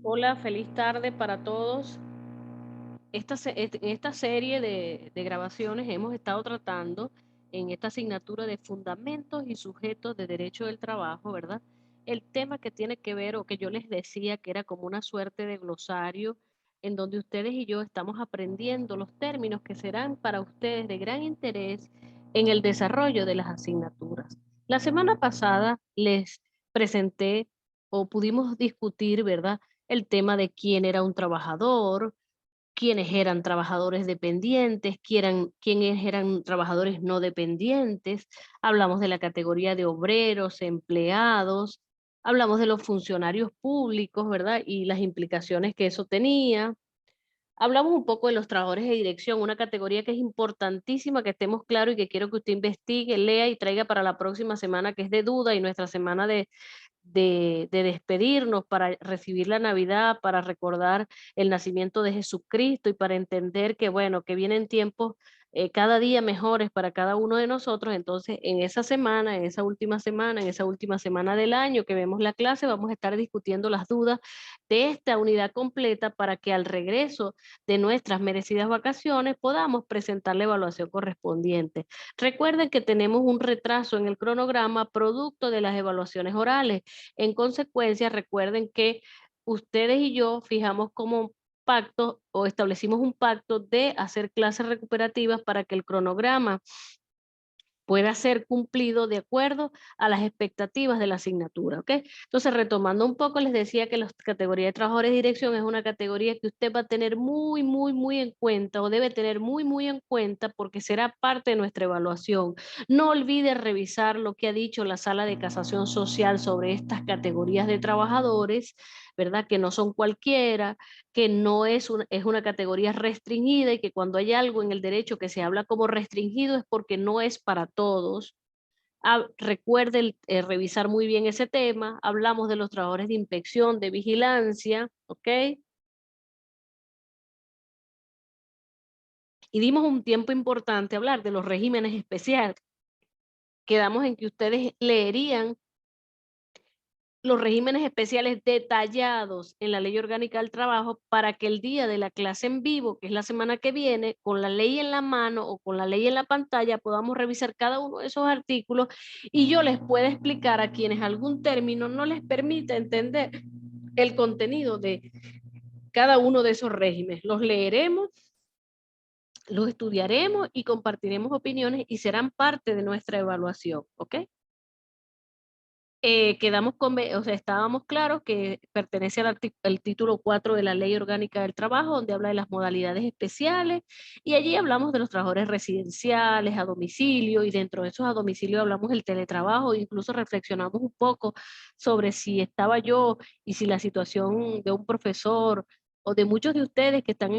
Hola, feliz tarde para todos. En esta serie de grabaciones hemos estado tratando en esta asignatura de fundamentos y sujetos de derecho del trabajo, ¿verdad? El tema que tiene que ver, o que yo les decía que era como una suerte de glosario, en donde ustedes y yo estamos aprendiendo los términos que serán para ustedes de gran interés en el desarrollo de las asignaturas. La semana pasada les presenté o pudimos discutir, ¿verdad? El tema de quién era un trabajador, quiénes eran trabajadores dependientes, quiénes eran trabajadores no dependientes, hablamos de la categoría de obreros, empleados, hablamos de los funcionarios públicos, ¿verdad? Y las implicaciones que eso tenía. Hablamos un poco de los trabajadores de dirección, una categoría que es importantísima que estemos claros y que quiero que usted investigue, lea y traiga para la próxima semana, que es de duda, y nuestra semana de despedirnos para recibir la Navidad, para recordar el nacimiento de Jesucristo y para entender que, bueno, que vienen tiempos cada día mejores para cada uno de nosotros. Entonces, en esa semana, en esa última semana del año que vemos la clase, vamos a estar discutiendo las dudas de esta unidad completa para que al regreso de nuestras merecidas vacaciones podamos presentar la evaluación correspondiente. Recuerden que tenemos un retraso en el cronograma producto de las evaluaciones orales. En consecuencia, recuerden que ustedes y yo fijamos como pacto o establecimos un pacto de hacer clases recuperativas para que el cronograma pueda ser cumplido de acuerdo a las expectativas de la asignatura, ¿ok? Entonces, retomando un poco, les decía que la categoría de trabajadores de dirección es una categoría que usted va a tener muy en cuenta o debe tener muy en cuenta porque será parte de nuestra evaluación. No olvide revisar lo que ha dicho la Sala de Casación Social sobre estas categorías de trabajadores, ¿verdad? Que no son cualquiera, que no es una categoría restringida y que cuando hay algo en el derecho que se habla como restringido es porque no es para todos. Recuerde revisar muy bien ese tema. Hablamos de los trabajadores de inspección, de vigilancia, ¿ok? Y dimos un tiempo importante a hablar de los regímenes especiales. Quedamos en que ustedes leerían los regímenes especiales detallados en la Ley Orgánica del Trabajo para que el día de la clase en vivo, que es la semana que viene, con la ley en la mano o con la ley en la pantalla, podamos revisar cada uno de esos artículos y yo les pueda explicar a quienes algún término no les permite entender el contenido de cada uno de esos regímenes. Los leeremos, los estudiaremos y compartiremos opiniones y serán parte de nuestra evaluación, ¿ok? O sea, estábamos claros que pertenece al título 4 de la Ley Orgánica del Trabajo, donde habla de las modalidades especiales, y allí hablamos de los trabajadores residenciales, a domicilio, y dentro de esos a domicilio hablamos del teletrabajo, incluso reflexionamos un poco sobre si estaba yo y si la situación de un profesor o de muchos de ustedes que están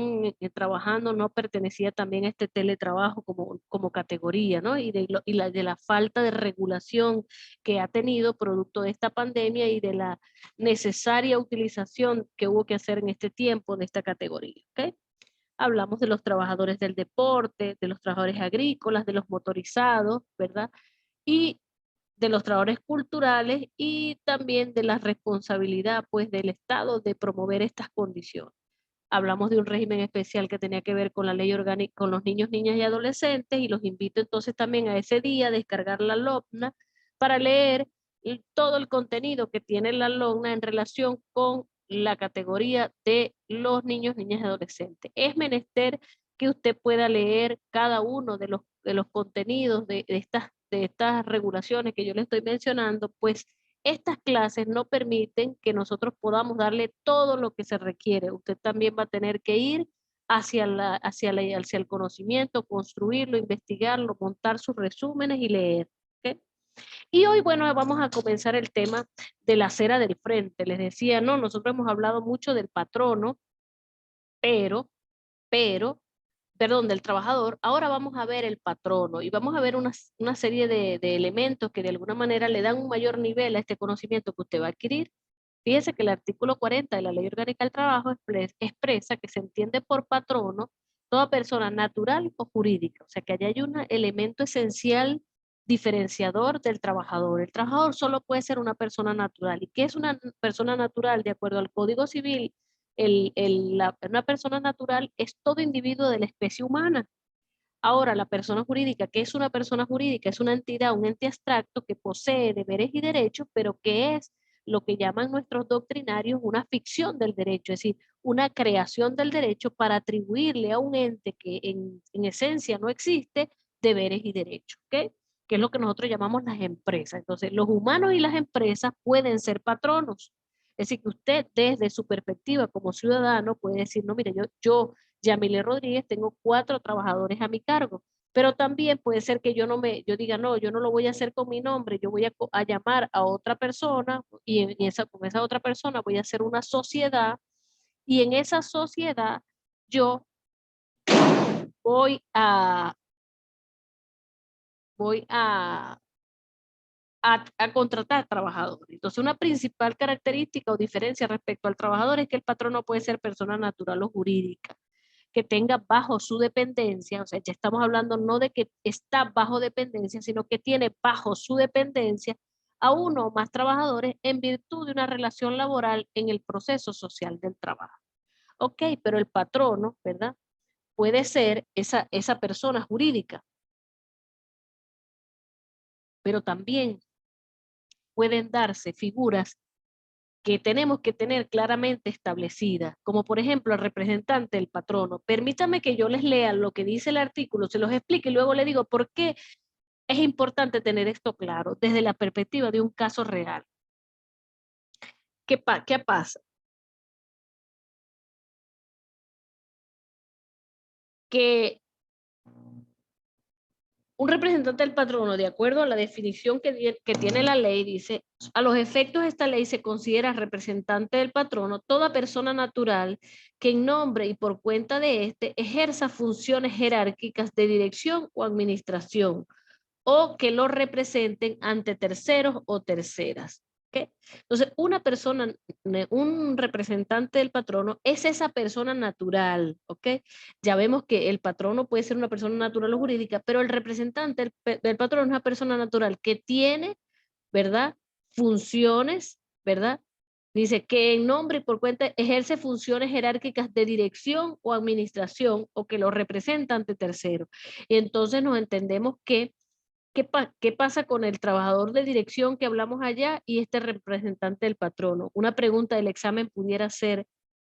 trabajando no pertenecía también a este teletrabajo como categoría, ¿no? De la falta de regulación que ha tenido producto de esta pandemia y de la necesaria utilización que hubo que hacer en este tiempo de esta categoría. ¿Okay? Hablamos de los trabajadores del deporte, de los trabajadores agrícolas, de los motorizados, ¿verdad? Y de los trabajadores culturales y también de la responsabilidad pues del Estado de promover estas condiciones. Hablamos de un régimen especial que tenía que ver con la ley orgánica, con los niños, niñas y adolescentes, y los invito entonces también a ese día a descargar la LOPNA para leer todo el contenido que tiene la LOPNA en relación con la categoría de los niños, niñas y adolescentes. Es menester que usted pueda leer cada uno de los contenidos de estas regulaciones que yo le estoy mencionando, pues estas clases no permiten que nosotros podamos darle todo lo que se requiere. Usted también va a tener que ir hacia el conocimiento, construirlo, investigarlo, montar sus resúmenes y leer. ¿Ok? Y hoy, bueno, vamos a comenzar el tema de la acera del frente. Les decía, no, nosotros hemos hablado mucho del patrono, pero perdón, del trabajador, ahora vamos a ver el patrono y vamos a ver una serie de elementos que de alguna manera le dan un mayor nivel a este conocimiento que usted va a adquirir. Fíjese que el artículo 40 de la Ley Orgánica del Trabajo expresa que se entiende por patrono toda persona natural o jurídica, o sea que allá hay un elemento esencial diferenciador del trabajador. El trabajador solo puede ser una persona natural. ¿Y qué es una persona natural? De acuerdo al Código Civil, una persona natural es todo individuo de la especie humana. Ahora, la persona jurídica, ¿qué es una persona jurídica? Es una entidad, un ente abstracto que posee deberes y derechos, pero que es lo que llaman nuestros doctrinarios una ficción del derecho, es decir, una creación del derecho para atribuirle a un ente que en esencia no existe deberes y derechos, ¿ok? Que es lo que nosotros llamamos las empresas. Entonces, los humanos y las empresas pueden ser patronos. Es decir, que usted desde su perspectiva como ciudadano puede decir, no, mire, yo Yamile Rodríguez, tengo 4 trabajadores a mi cargo, pero también puede ser que yo diga, no, yo no lo voy a hacer con mi nombre, yo voy a llamar a otra persona y con esa otra persona voy a hacer una sociedad y en esa sociedad yo voy a, voy a contratar trabajadores. Entonces, una principal característica o diferencia respecto al trabajador es que el patrón no puede ser persona natural o jurídica que tenga bajo su dependencia, o sea, ya estamos hablando no de que está bajo dependencia, sino que tiene bajo su dependencia a uno o más trabajadores en virtud de una relación laboral en el proceso social del trabajo. Ok, pero el patrono, ¿verdad? Puede ser esa persona jurídica, pero también pueden darse figuras que tenemos que tener claramente establecida, como por ejemplo el representante del patrono. Permítame que yo les lea lo que dice el artículo, se los explique y luego le digo por qué es importante tener esto claro desde la perspectiva de un caso real. ¿Qué pasa? Que un representante del patrono, de acuerdo a la definición que tiene la ley, dice, a los efectos de esta ley se considera representante del patrono toda persona natural que en nombre y por cuenta de éste ejerza funciones jerárquicas de dirección o administración o que lo representen ante terceros o terceras. ¿Okay? Entonces, una persona, un representante del patrono es esa persona natural, ¿ok? Ya vemos que el patrono puede ser una persona natural o jurídica, pero el representante del patrono es una persona natural que tiene, ¿verdad? Funciones, ¿verdad? Dice que en nombre y por cuenta ejerce funciones jerárquicas de dirección o administración o que lo representa ante terceros. Y entonces nos entendemos que ¿qué pasa con el trabajador de dirección que hablamos allá y este representante del patrono? Una pregunta del examen pudiera ser,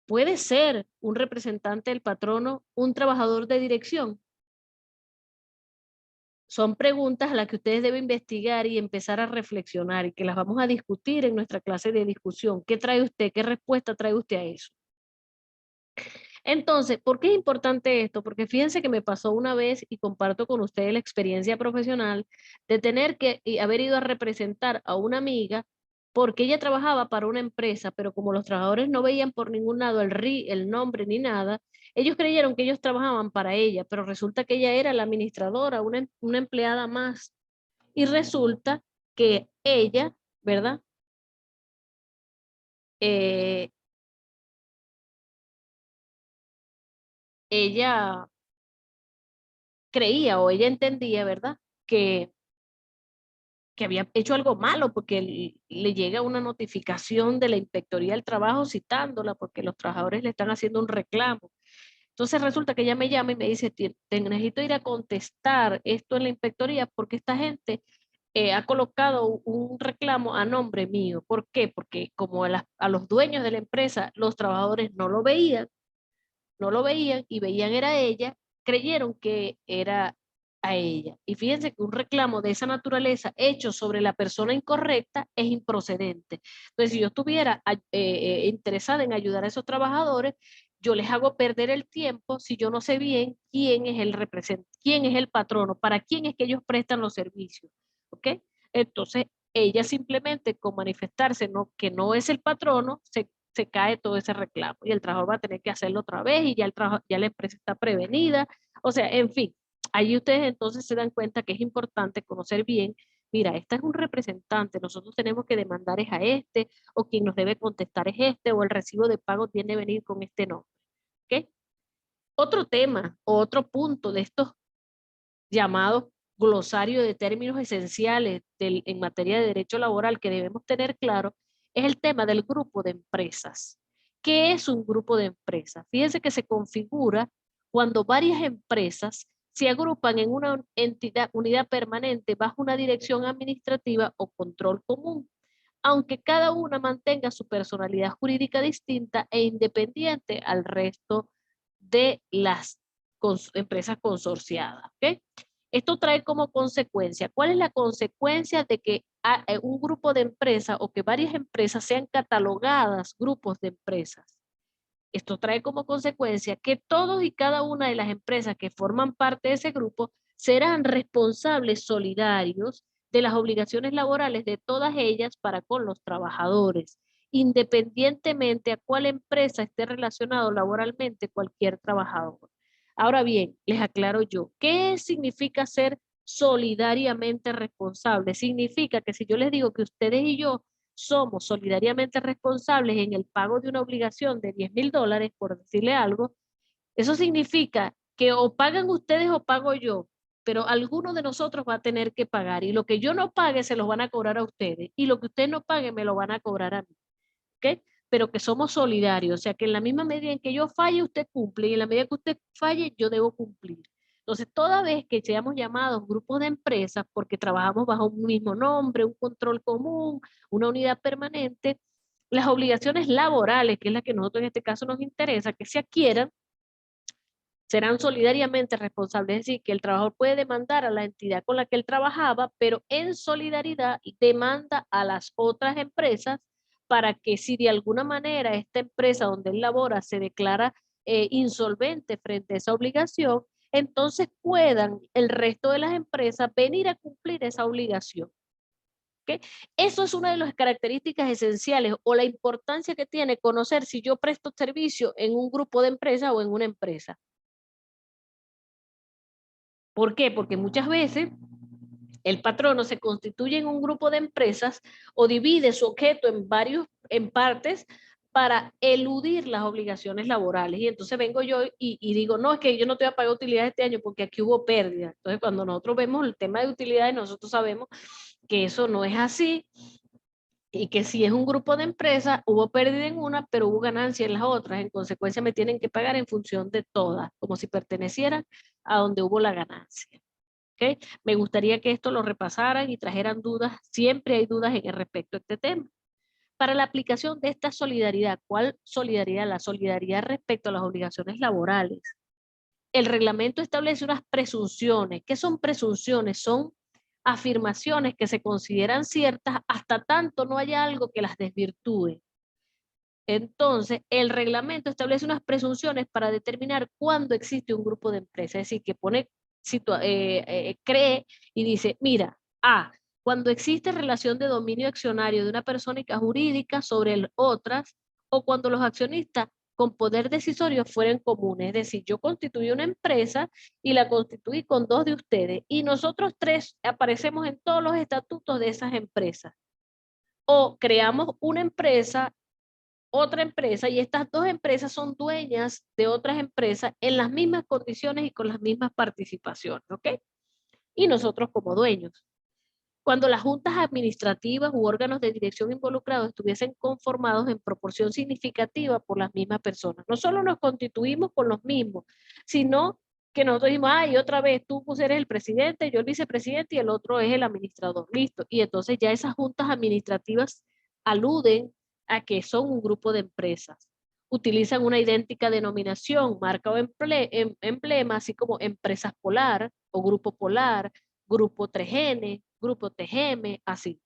¿puede ser un representante del patrono un trabajador de dirección? Son preguntas a las que ustedes deben investigar y empezar a reflexionar y que las vamos a discutir en nuestra clase de discusión. ¿Qué trae usted? ¿Qué respuesta trae usted a eso? Entonces, ¿por qué es importante esto? Porque fíjense que me pasó una vez y comparto con ustedes la experiencia profesional de tener que haber ido a representar a una amiga porque ella trabajaba para una empresa, pero como los trabajadores no veían por ningún lado el nombre ni nada, ellos creyeron que ellos trabajaban para ella, pero resulta que ella era la administradora, una empleada más. Y resulta que ella, ¿verdad? Eh, ella creía o ella entendía, ¿verdad? Que había hecho algo malo porque le llega una notificación de la Inspectoría del Trabajo citándola porque los trabajadores le están haciendo un reclamo. Entonces resulta que ella me llama y me dice, necesito ir a contestar esto en la inspectoría porque esta gente ha colocado un reclamo a nombre mío. ¿Por qué? Porque como a los dueños de la empresa los trabajadores no lo veían y veían era ella, creyeron que era a ella. Y fíjense que un reclamo de esa naturaleza hecho sobre la persona incorrecta es improcedente. Entonces, si yo estuviera interesada en ayudar a esos trabajadores, yo les hago perder el tiempo si yo no sé bien quién es el representante, quién es el patrono, para quién es que ellos prestan los servicios. ¿Ok? Entonces, ella simplemente con manifestarse que no es el patrono, se cae todo ese reclamo y el trabajador va a tener que hacerlo otra vez y ya la empresa está prevenida. O sea, en fin, ahí ustedes entonces se dan cuenta que es importante conocer bien, mira, este es un representante, nosotros tenemos que demandar es a este, o quien nos debe contestar es este, o el recibo de pago tiene que venir con este nombre. ¿Ok? Otro tema, otro punto de estos llamados glosario de términos esenciales en materia de derecho laboral que debemos tener claro es el tema del grupo de empresas. ¿Qué es un grupo de empresas? Fíjense que se configura cuando varias empresas se agrupan en una unidad permanente bajo una dirección administrativa o control común, aunque cada una mantenga su personalidad jurídica distinta e independiente al resto de las empresas consorciadas. ¿Okay? Esto trae como consecuencia, ¿cuál es la consecuencia de que un grupo de empresas o que varias empresas sean catalogadas grupos de empresas? Esto trae como consecuencia que todos y cada una de las empresas que forman parte de ese grupo serán responsables solidarios de las obligaciones laborales de todas ellas para con los trabajadores, independientemente a cuál empresa esté relacionado laboralmente cualquier trabajador. Ahora bien, les aclaro yo, ¿qué significa ser solidariamente responsable? Significa que si yo les digo que ustedes y yo somos solidariamente responsables en el pago de una obligación de $10,000, por decirle algo, eso significa que o pagan ustedes o pago yo, pero alguno de nosotros va a tener que pagar y lo que yo no pague se los van a cobrar a ustedes y lo que ustedes no paguen me lo van a cobrar a mí. ¿Ok? Pero que somos solidarios, o sea que en la misma medida en que yo falle, usted cumple y en la medida que usted falle, yo debo cumplir. Entonces, toda vez que seamos llamados grupos de empresas, porque trabajamos bajo un mismo nombre, un control común, una unidad permanente, las obligaciones laborales, que es la que a nosotros en este caso nos interesa, que se adquieran, serán solidariamente responsables. Es decir, que el trabajador puede demandar a la entidad con la que él trabajaba, pero en solidaridad demanda a las otras empresas para que si de alguna manera esta empresa donde él labora se declara insolvente frente a esa obligación, entonces puedan el resto de las empresas venir a cumplir esa obligación. ¿Okay? Eso es una de las características esenciales o la importancia que tiene conocer si yo presto servicio en un grupo de empresas o en una empresa. ¿Por qué? Porque muchas veces el patrono se constituye en un grupo de empresas o divide su objeto en partes para eludir las obligaciones laborales. Y entonces vengo yo y digo, no, es que yo no te voy a pagar utilidades este año porque aquí hubo pérdida. Entonces cuando nosotros vemos el tema de utilidades, nosotros sabemos que eso no es así y que si es un grupo de empresas, hubo pérdida en una, pero hubo ganancia en las otras. En consecuencia me tienen que pagar en función de todas, como si pertenecieran a donde hubo la ganancia. ¿Okay? Me gustaría que esto lo repasaran y trajeran dudas. Siempre hay dudas en el respecto a este tema. Para la aplicación de esta solidaridad, ¿cuál solidaridad? La solidaridad respecto a las obligaciones laborales. El reglamento establece unas presunciones. ¿Qué son presunciones? Son afirmaciones que se consideran ciertas hasta tanto no haya algo que las desvirtúe. Entonces, el reglamento establece unas presunciones para determinar cuándo existe un grupo de empresas, es decir, que cree y dice, mira, cuando existe relación de dominio accionario de una persona jurídica sobre otras, o cuando los accionistas con poder decisorio fueren comunes, es decir, yo constituí una empresa y la constituí con dos de ustedes, y nosotros tres aparecemos en todos los estatutos de esas empresas. O creamos una empresa, otra empresa, y estas dos empresas son dueñas de otras empresas en las mismas condiciones y con las mismas participaciones, ¿ok? Y nosotros como dueños. Cuando las juntas administrativas u órganos de dirección involucrados estuviesen conformados en proporción significativa por las mismas personas. No solo nos constituimos con los mismos, sino que nosotros dijimos, y otra vez tú eres el presidente, yo el vicepresidente y el otro es el administrador, listo. Y entonces ya esas juntas administrativas aluden a que son un grupo de empresas. Utilizan una idéntica denominación, marca o emblema, así como empresas polar o grupo polar, grupo 3N, grupo TGM, así.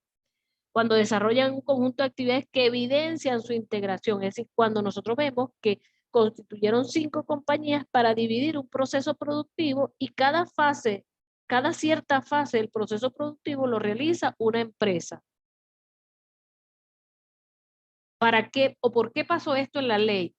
Cuando desarrollan un conjunto de actividades que evidencian su integración, es decir, cuando nosotros vemos que constituyeron 5 compañías para dividir un proceso productivo y cada cierta fase del proceso productivo lo realiza una empresa. ¿Para qué o por qué pasó esto en la ley?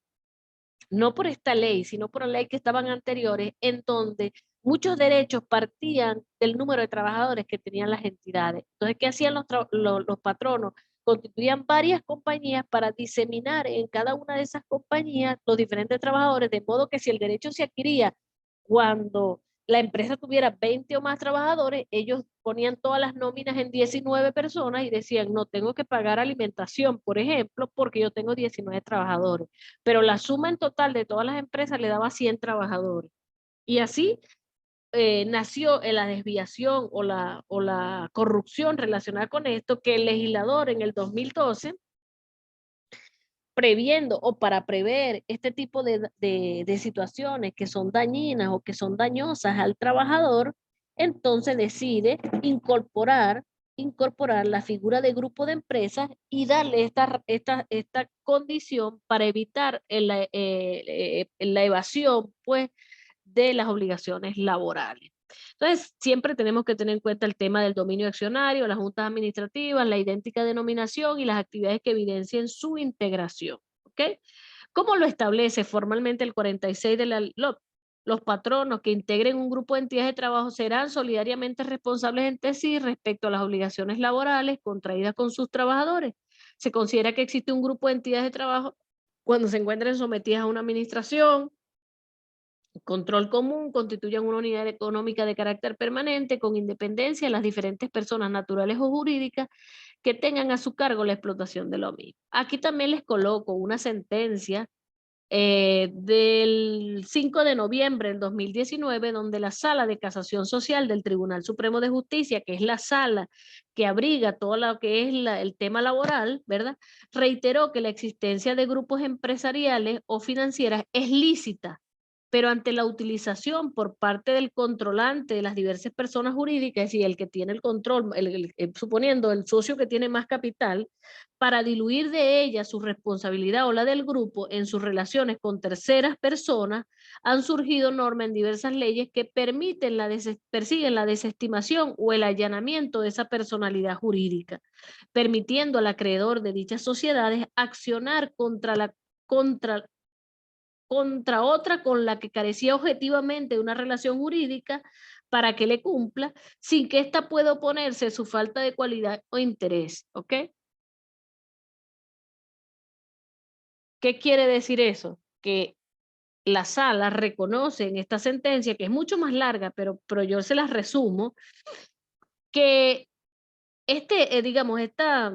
No por esta ley, sino por la ley que estaban anteriores, en donde muchos derechos partían del número de trabajadores que tenían las entidades. Entonces, ¿qué hacían los patronos? Constituían varias compañías para diseminar en cada una de esas compañías los diferentes trabajadores, de modo que si el derecho se adquiría cuando la empresa tuviera 20 o más trabajadores, ellos ponían todas las nóminas en 19 personas y decían, no tengo que pagar alimentación, por ejemplo, porque yo tengo 19 trabajadores. Pero la suma en total de todas las empresas le daba 100 trabajadores. Y así nació en la desviación o la corrupción relacionada con esto, que el legislador en el 2012, previendo o para prever este tipo de situaciones que son dañinas o que son dañosas al trabajador, entonces decide incorporar la figura de grupo de empresas y darle esta condición para evitar la evasión, pues, de las obligaciones laborales. Entonces, siempre tenemos que tener en cuenta el tema del dominio accionario, las juntas administrativas, la idéntica denominación y las actividades que evidencien su integración. ¿Ok? ¿Cómo lo establece formalmente el 46 de la LOP? Los patronos que integren un grupo de entidades de trabajo serán solidariamente responsables entre sí respecto a las obligaciones laborales contraídas con sus trabajadores. Se considera que existe un grupo de entidades de trabajo cuando se encuentren sometidas a una administración, control común, constituyan una unidad económica de carácter permanente con independencia de las diferentes personas naturales o jurídicas que tengan a su cargo la explotación de lo mismo. Aquí también les coloco una sentencia del 5 de noviembre del 2019, donde la Sala de Casación Social del Tribunal Supremo de Justicia, que es la sala que abriga todo lo que es el tema laboral, ¿verdad? Reiteró que la existencia de grupos empresariales o financieras es lícita, pero ante la utilización por parte del controlante de las diversas personas jurídicas y el que tiene el control, suponiendo el socio que tiene más capital, para diluir de ella su responsabilidad o la del grupo en sus relaciones con terceras personas, han surgido normas en diversas leyes que permiten persiguen la desestimación o el allanamiento de esa personalidad jurídica, permitiendo al acreedor de dichas sociedades accionar contra otra con la que carecía objetivamente de una relación jurídica para que le cumpla, sin que ésta pueda oponerse a su falta de cualidad o interés. ¿Ok? ¿Qué quiere decir eso? Que la sala reconoce en esta sentencia, que es mucho más larga, pero yo se las resumo, que digamos, esta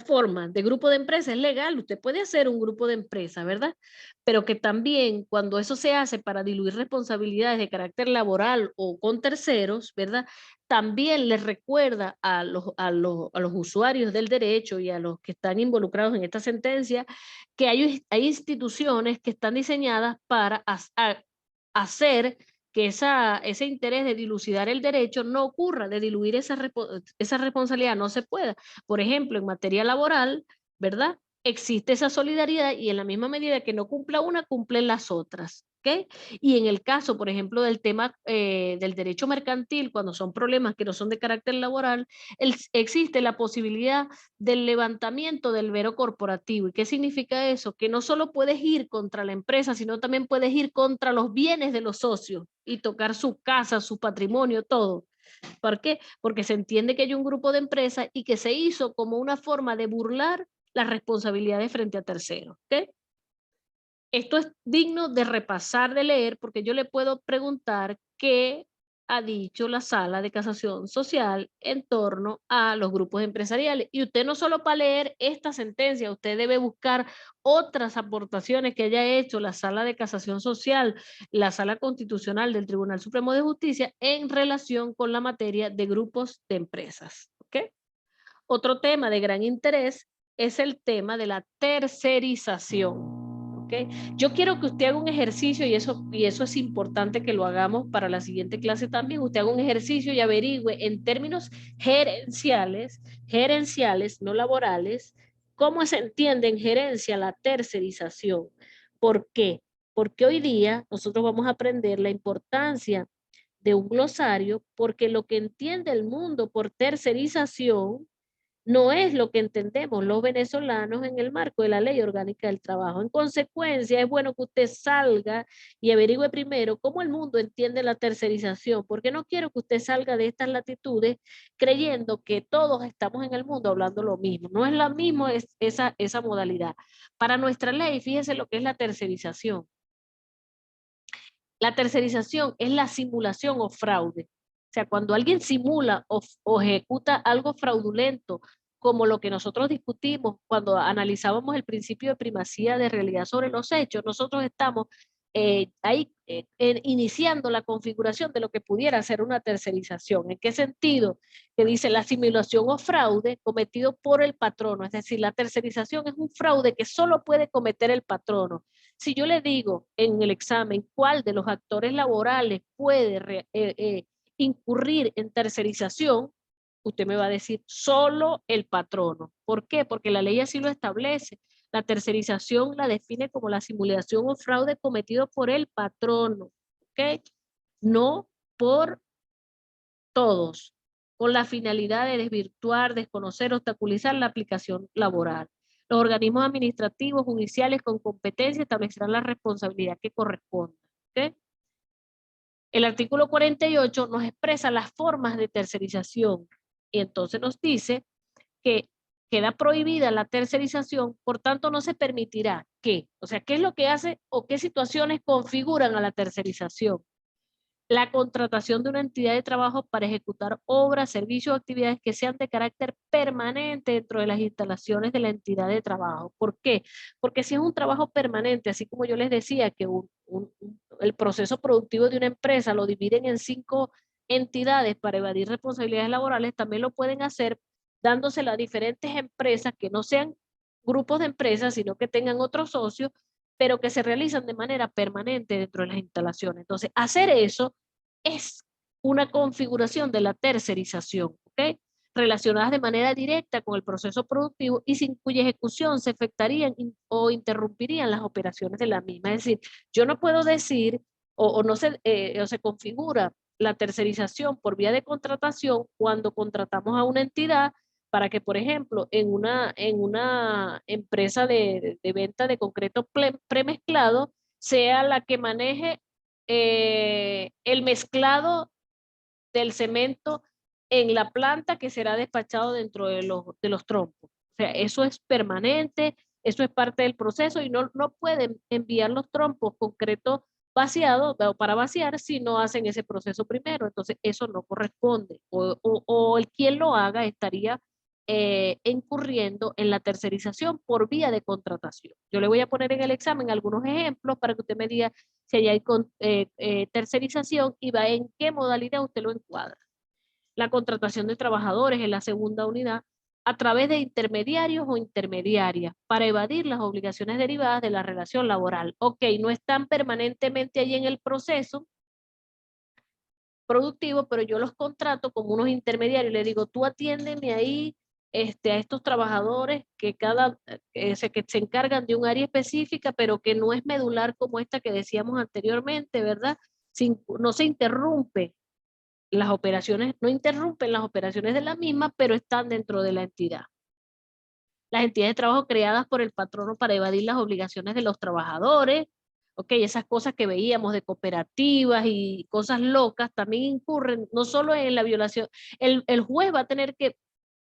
forma de grupo de empresa es legal, usted puede hacer un grupo de empresa, ¿verdad? Pero que también cuando eso se hace para diluir responsabilidades de carácter laboral o con terceros, ¿verdad? También les recuerda a los usuarios del derecho y a los que están involucrados en esta sentencia que hay instituciones que están diseñadas para hacer que ese interés de dilucidar el derecho no ocurra, de diluir esa responsabilidad, no se pueda. Por ejemplo, en materia laboral, ¿verdad? Existe esa solidaridad y en la misma medida que no cumpla una, cumplen las otras. ¿Ok? Y en el caso, por ejemplo, del tema del derecho mercantil, cuando son problemas que no son de carácter laboral, existe la posibilidad del levantamiento del vero corporativo. ¿Y qué significa eso? Que no solo puedes ir contra la empresa, sino también puedes ir contra los bienes de los socios y tocar su casa, su patrimonio, todo. ¿Por qué? Porque se entiende que hay un grupo de empresas y que se hizo como una forma de burlar las responsabilidades frente a terceros. ¿Ok? Esto es digno de repasar, de leer, porque yo le puedo preguntar qué ha dicho la Sala de Casación Social en torno a los grupos empresariales. Y usted no solo para leer esta sentencia, usted debe buscar otras aportaciones que haya hecho la Sala de Casación Social, la Sala Constitucional del Tribunal Supremo de Justicia en relación con la materia de grupos de empresas. ¿Ok? Otro tema de gran interés es el tema de la tercerización. ¿Okay? Yo quiero que usted haga un ejercicio y eso es importante que lo hagamos para la siguiente clase también. Usted haga un ejercicio y averigüe en términos gerenciales, no laborales, cómo se entiende en gerencia la tercerización. ¿Por qué? Porque hoy día nosotros vamos a aprender la importancia de un glosario, porque lo que entiende el mundo por tercerización no es lo que entendemos los venezolanos en el marco de la Ley Orgánica del Trabajo. En consecuencia, es bueno que usted salga y averigüe primero cómo el mundo entiende la tercerización, porque no quiero que usted salga de estas latitudes creyendo que todos estamos en el mundo hablando lo mismo. No es la misma esa modalidad. Para nuestra ley, fíjese lo que es la tercerización. La tercerización es la simulación o fraude. O sea, cuando alguien simula o ejecuta algo fraudulento, como lo que nosotros discutimos cuando analizábamos el principio de primacía de realidad sobre los hechos, nosotros estamos iniciando la configuración de lo que pudiera ser una tercerización. ¿En qué sentido? Que dice la simulación o fraude cometido por el patrono, es decir, la tercerización es un fraude que solo puede cometer el patrono. Si yo le digo en el examen cuál de los actores laborales puede incurrir en tercerización, usted me va a decir solo el patrono. ¿Por qué? Porque la ley así lo establece. La tercerización la define como la simulación o fraude cometido por el patrono, ¿ok? No por todos, con la finalidad de desvirtuar, desconocer, obstaculizar la aplicación laboral. Los organismos administrativos, judiciales con competencia establecerán la responsabilidad que corresponda, ¿ok? El artículo 48 nos expresa las formas de tercerización y entonces nos dice que queda prohibida la tercerización, por tanto no se permitirá que, o sea, ¿qué es lo que hace o qué situaciones configuran a la tercerización? La contratación de una entidad de trabajo para ejecutar obras, servicios o actividades que sean de carácter permanente dentro de las instalaciones de la entidad de trabajo. ¿Por qué? Porque si es un trabajo permanente, así como yo les decía que el proceso productivo de una empresa lo dividen en 5 entidades para evadir responsabilidades laborales, también lo pueden hacer dándosela a diferentes empresas que no sean grupos de empresas, sino que tengan otros socios, pero que se realizan de manera permanente dentro de las instalaciones. Entonces, hacer eso es una configuración de la tercerización, ¿ok? Relacionadas de manera directa con el proceso productivo y sin cuya ejecución se afectarían o interrumpirían las operaciones de la misma. Es decir, yo no puedo decir o no se, o se configura la tercerización por vía de contratación cuando contratamos a una entidad para que, por ejemplo, en una empresa de venta de concreto premezclado, sea la que maneje el mezclado del cemento en la planta que será despachado dentro de los trompos. O sea, eso es permanente, eso es parte del proceso y no pueden enviar los trompos concretos vaciados o para vaciar si no hacen ese proceso primero. Entonces, eso no corresponde. O el quien lo haga estaría incurriendo en la tercerización por vía de contratación. Yo le voy a poner en el examen algunos ejemplos para que usted me diga si allá hay tercerización y va en qué modalidad usted lo encuadra. La contratación de trabajadores en la segunda unidad a través de intermediarios o intermediarias para evadir las obligaciones derivadas de la relación laboral. Ok, no están permanentemente allí en el proceso productivo, pero yo los contrato como unos intermediarios y les digo, tú atiéndeme ahí a estos trabajadores que se encargan de un área específica, pero que no es medular como esta que decíamos anteriormente, ¿verdad? No se interrumpe las operaciones, no interrumpen las operaciones de la misma, pero están dentro de la entidad. Las entidades de trabajo creadas por el patrono para evadir las obligaciones de los trabajadores, ok, esas cosas que veíamos de cooperativas y cosas locas también incurren no solo en la violación, el juez va a tener que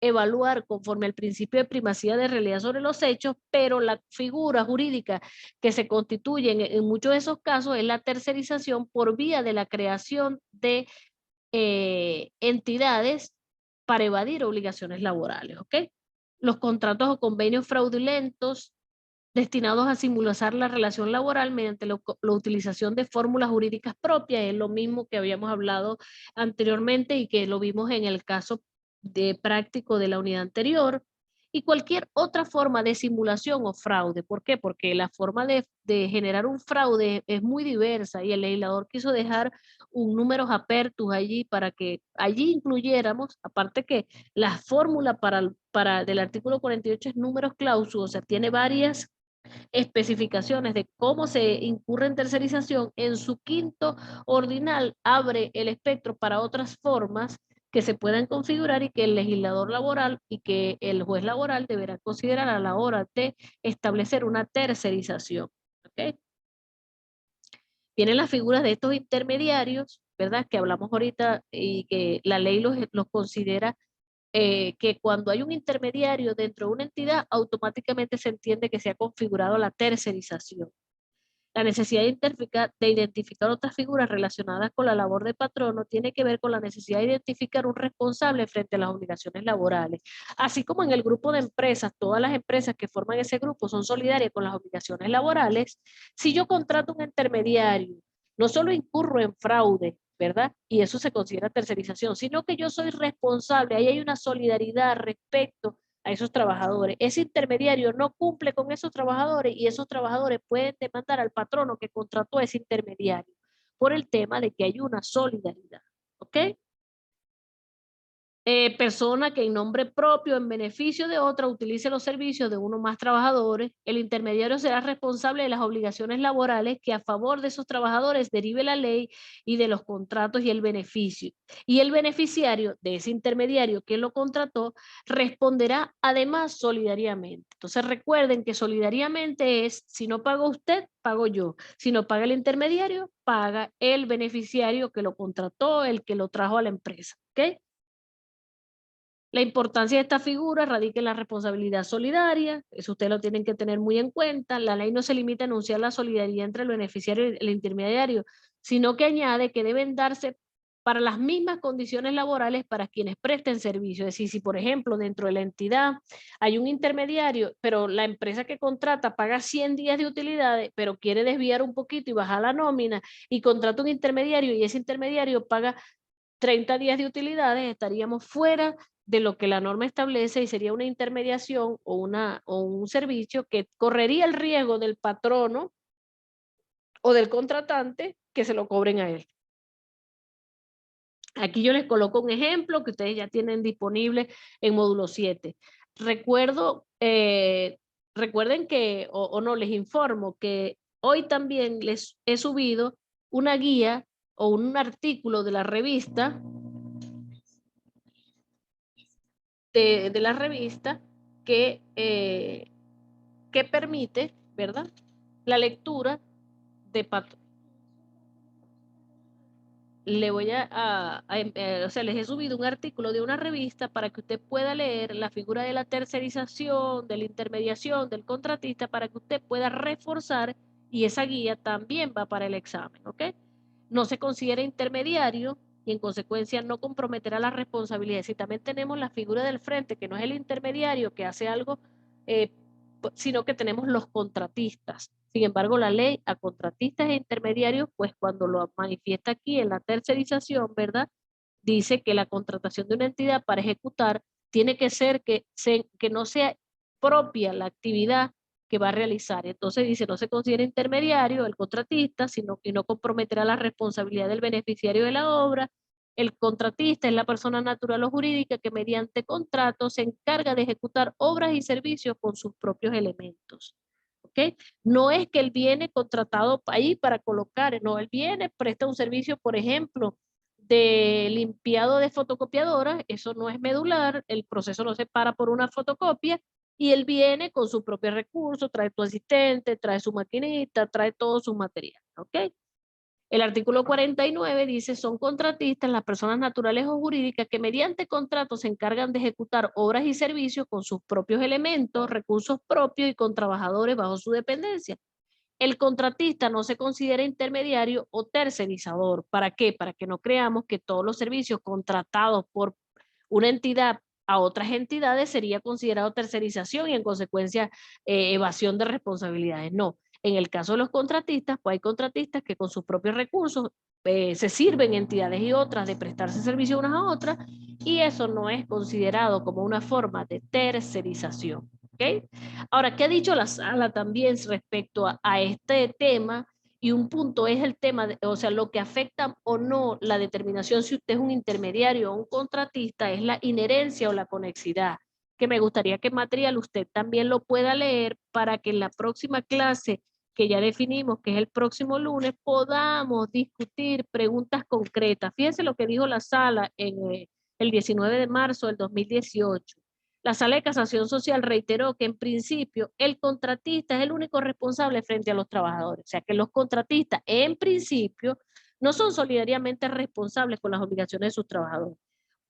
evaluar conforme al principio de primacía de realidad sobre los hechos, pero la figura jurídica que se constituye en muchos de esos casos es la tercerización por vía de la creación de entidades para evadir obligaciones laborales, ¿ok? Los contratos o convenios fraudulentos destinados a simular la relación laboral mediante la utilización de fórmulas jurídicas propias, es lo mismo que habíamos hablado anteriormente y que lo vimos en el caso de práctico de la unidad anterior, y cualquier otra forma de simulación o fraude. ¿Por qué? Porque la forma de generar un fraude es muy diversa y el legislador quiso dejar un números apertus allí para que allí incluyéramos, aparte que la fórmula del artículo 48 es números clausus, o sea, tiene varias especificaciones de cómo se incurre en tercerización, en su quinto ordinal abre el espectro para otras formas que se puedan configurar y que el legislador laboral y que el juez laboral deberá considerar a la hora de establecer una tercerización. ¿Okay? Vienen las figuras de estos intermediarios, ¿verdad? Que hablamos ahorita y que la ley los considera que cuando hay un intermediario dentro de una entidad, automáticamente se entiende que se ha configurado la tercerización. La necesidad de identificar otras figuras relacionadas con la labor de patrono tiene que ver con la necesidad de identificar un responsable frente a las obligaciones laborales. Así como en el grupo de empresas, todas las empresas que forman ese grupo son solidarias con las obligaciones laborales, si yo contrato un intermediario, no solo incurro en fraude, ¿verdad? Y eso se considera tercerización, sino que yo soy responsable, ahí hay una solidaridad respecto a esos trabajadores. Ese intermediario no cumple con esos trabajadores y esos trabajadores pueden demandar al patrono que contrató a ese intermediario por el tema de que hay una solidaridad. ¿Ok? Persona que en nombre propio, en beneficio de otra, utilice los servicios de uno o más trabajadores, el intermediario será responsable de las obligaciones laborales que a favor de esos trabajadores derive la ley y de los contratos y el beneficio. Y el beneficiario de ese intermediario que lo contrató responderá además solidariamente. Entonces recuerden que solidariamente es, si no paga usted, pago yo. Si no paga el intermediario, paga el beneficiario que lo contrató, el que lo trajo a la empresa. ¿Ok? La importancia de esta figura radica en la responsabilidad solidaria, eso ustedes lo tienen que tener muy en cuenta. La ley no se limita a anunciar la solidaridad entre el beneficiario y el intermediario, sino que añade que deben darse para las mismas condiciones laborales para quienes presten servicio. Es decir, si por ejemplo dentro de la entidad hay un intermediario, pero la empresa que contrata paga 100 días de utilidades, pero quiere desviar un poquito y bajar la nómina y contrata un intermediario y ese intermediario paga 30 días de utilidades, estaríamos fuera de lo que la norma establece y sería una intermediación o un servicio que correría el riesgo del patrono o del contratante que se lo cobren a él. Aquí yo les coloco un ejemplo que ustedes ya tienen disponible en módulo 7. Recuerden que, o no, les informo que hoy también les he subido una guía o un artículo de la revista de la revista que permite, ¿verdad? La lectura de patrones. Le voy o sea, les he subido un artículo de una revista para que usted pueda leer la figura de la tercerización, de la intermediación, del contratista, para que usted pueda reforzar y esa guía también va para el examen, ¿ok? No se considera intermediario y en consecuencia no comprometerá la responsabilidad. Si también tenemos la figura del frente, que no es el intermediario que hace algo, eh, sino que tenemos los contratistas. Sin embargo, la ley a contratistas e intermediarios, pues cuando lo manifiesta aquí en la tercerización, ¿verdad? Dice que la contratación de una entidad para ejecutar tiene que ser que no sea propia la actividad que va a realizar. Entonces dice, no se considera intermediario el contratista, sino que no comprometerá la responsabilidad del beneficiario de la obra. El contratista es la persona natural o jurídica que mediante contrato se encarga de ejecutar obras y servicios con sus propios elementos. ¿Ok? No es que él viene contratado ahí para colocar, no, él viene, presta un servicio, por ejemplo, de limpiado de fotocopiadoras, eso no es medular, el proceso no se para por una fotocopia, y él viene con su propio recurso, trae tu asistente, trae su maquinita, trae todo su material, ¿ok? El artículo 49 dice, son contratistas las personas naturales o jurídicas que mediante contrato se encargan de ejecutar obras y servicios con sus propios elementos, recursos propios y con trabajadores bajo su dependencia. El contratista no se considera intermediario o tercerizador. ¿Para qué? Para que no creamos que todos los servicios contratados por una entidad a otras entidades sería considerado tercerización y en consecuencia evasión de responsabilidades. No. En el caso de los contratistas, pues hay contratistas que con sus propios recursos se sirven entidades y otras de prestarse servicio unas a otras y eso no es considerado como una forma de tercerización. ¿Okay? Ahora, ¿qué ha dicho la sala también respecto a este tema? Y un punto es el tema, o sea, lo que afecta o no la determinación si usted es un intermediario o un contratista es la inherencia o la conexidad, que me gustaría que material usted también lo pueda leer para que en la próxima clase que ya definimos, que es el próximo lunes, podamos discutir preguntas concretas. Fíjense lo que dijo la sala en el 19 de marzo del 2018. La Sala de Casación Social reiteró que en principio el contratista es el único responsable frente a los trabajadores. O sea que los contratistas en principio no son solidariamente responsables con las obligaciones de sus trabajadores.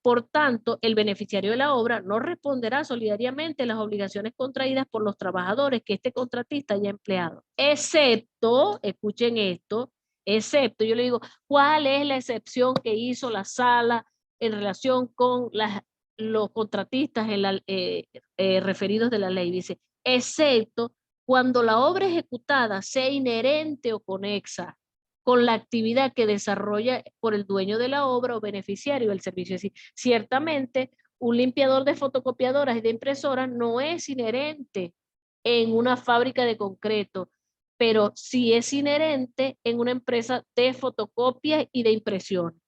Por tanto, el beneficiario de la obra no responderá solidariamente las obligaciones contraídas por los trabajadores que este contratista haya empleado, excepto, escuchen esto, excepto, yo le digo, ¿cuál es la excepción que hizo la sala en relación con los contratistas referidos de la ley? Dice, excepto cuando la obra ejecutada sea inherente o conexa con la actividad que desarrolla por el dueño de la obra o beneficiario del servicio. Es decir, ciertamente un limpiador de fotocopiadoras y de impresoras no es inherente en una fábrica de concreto, pero sí es inherente en una empresa de fotocopias y de impresión.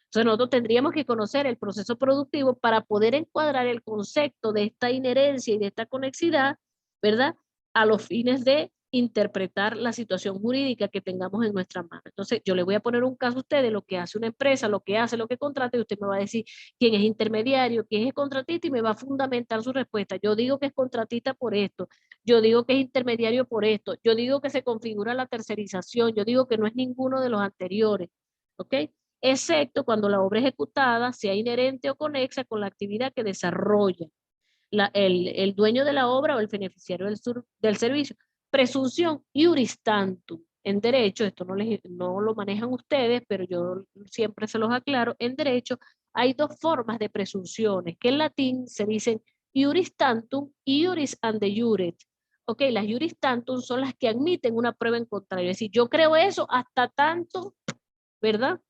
Entonces nosotros tendríamos que conocer el proceso productivo para poder encuadrar el concepto de esta inherencia y de esta conexidad, ¿verdad? A los fines de interpretar la situación jurídica que tengamos en nuestra mano. Entonces yo le voy a poner un caso a usted de lo que hace una empresa, lo que hace, lo que contrata, y usted me va a decir quién es intermediario, quién es contratista, y me va a fundamentar su respuesta. Yo digo que es contratista por esto, yo digo que es intermediario por esto, yo digo que se configura la tercerización, yo digo que no es ninguno de los anteriores, ¿ok? Excepto cuando la obra ejecutada sea inherente o conexa con la actividad que desarrolla el dueño de la obra o el beneficiario del servicio. Presunción iuris tantum. En derecho, esto no lo manejan ustedes, pero yo siempre se los aclaro, en derecho hay dos formas de presunciones, que en latín se dicen iuris tantum y iuris ante iuret. Ok, las iuris tantum son las que admiten una prueba en contrario. Es decir, yo creo eso hasta tanto, ¿verdad?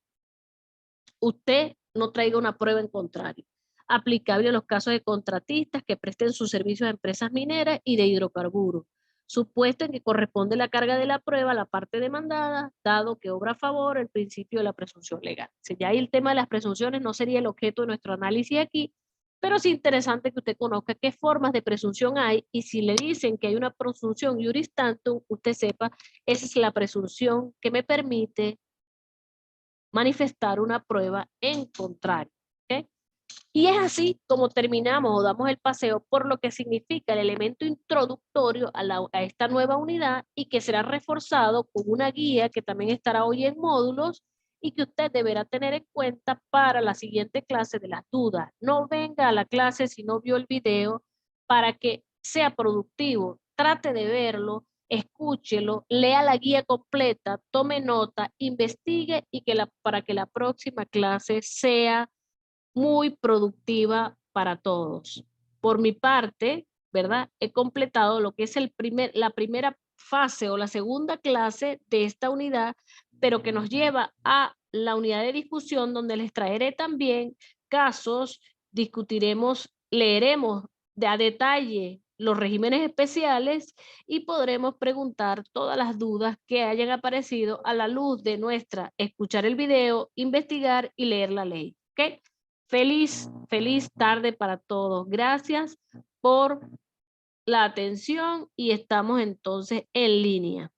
Usted no traiga una prueba en contrario. Aplicable a los casos de contratistas que presten sus servicios a empresas mineras y de hidrocarburos, supuesto en que corresponde la carga de la prueba a la parte demandada, dado que obra a favor el principio de la presunción legal. Si ya ahí el tema de las presunciones no sería el objeto de nuestro análisis aquí, pero es interesante que usted conozca qué formas de presunción hay, y si le dicen que hay una presunción iuris tantum, usted sepa, esa es la presunción que me permite manifestar una prueba en contrario. ¿Okay? Y es así como terminamos o damos el paseo por lo que significa el elemento introductorio a esta nueva unidad, y que será reforzado con una guía que también estará hoy en módulos y que usted deberá tener en cuenta para la siguiente clase de las dudas. No venga a la clase si no vio el video, para que sea productivo. Trate de verlo, escúchelo, lea la guía completa, tome nota, investigue, y para que la próxima clase sea muy productiva para todos. Por mi parte, ¿verdad? He completado lo que es la primera fase o la segunda clase de esta unidad, pero que nos lleva a la unidad de discusión, donde les traeré también casos, discutiremos, leeremos a detalle los regímenes especiales y podremos preguntar todas las dudas que hayan aparecido a la luz de nuestra escuchar el video, investigar y leer la ley. ¿Ok? Feliz tarde para todos. Gracias por la atención y estamos entonces en línea.